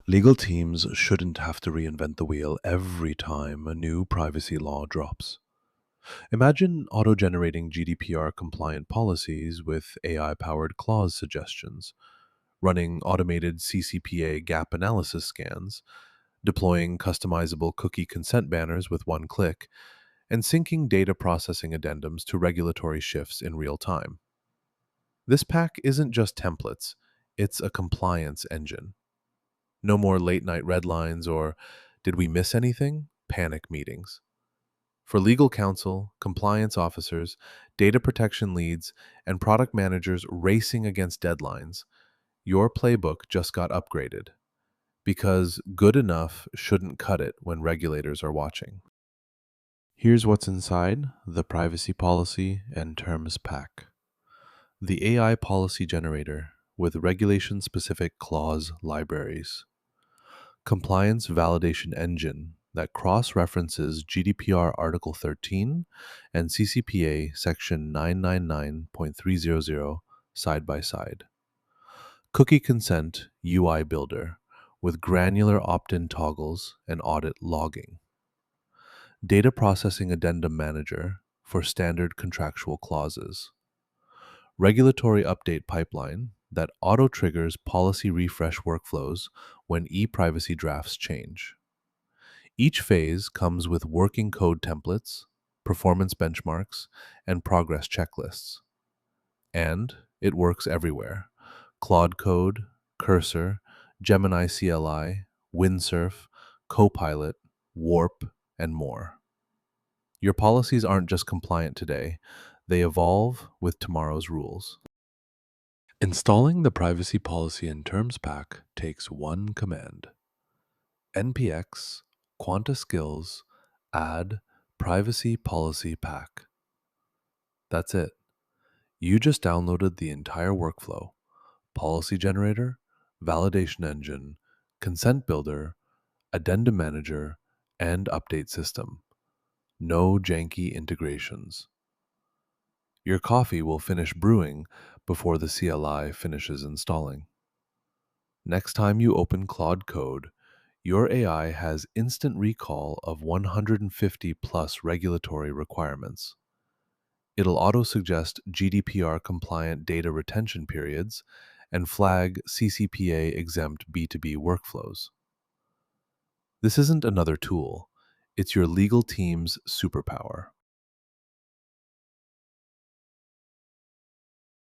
Legal teams shouldn't have to reinvent the wheel every time a new privacy law drops. Imagine auto generating GDPR compliant policies with AI powered clause suggestions, running automated CCPA gap analysis scans, deploying customizable cookie consent banners with one click, and syncing data processing addendums to regulatory shifts in real time. This pack isn't just templates, it's a compliance engine. No more late night red lines or did we miss anything? Panic meetings. For legal counsel, compliance officers, data protection leads, and product managers racing against deadlines, your playbook just got upgraded because good enough shouldn't cut it when regulators are watching. Here's what's inside the Privacy Policy and Terms Pack. The AI policy generator with regulation specific clause libraries. Compliance validation engine that cross references GDPR Article 13 and CCPA Section 999.300 side by side. Cookie consent UI builder with granular opt in toggles and audit logging. Data processing addendum manager for standard contractual clauses. Regulatory update pipeline that auto triggers policy refresh workflows when e-privacy drafts change. Each phase comes with working code templates, performance benchmarks, and progress checklists. And it works everywhere. Claude Code, Cursor, Gemini CLI, Windsurf, Copilot, Warp, and more. Your policies aren't just compliant today, they evolve with tomorrow's rules. Installing the Privacy Policy and Terms Pack takes one command: npx quanta-skills add Privacy Policy Pack. That's it. You just downloaded the entire workflow: policy generator, validation engine, consent builder, addendum manager, and update system. No janky integrations. Your coffee will finish brewing before the CLI finishes installing. Next time you open Claude Code, your AI has instant recall of 150 plus regulatory requirements. It'll auto-suggest GDPR-compliant data retention periods and flag CCPA-exempt B2B workflows. This isn't another tool. It's your legal team's superpower.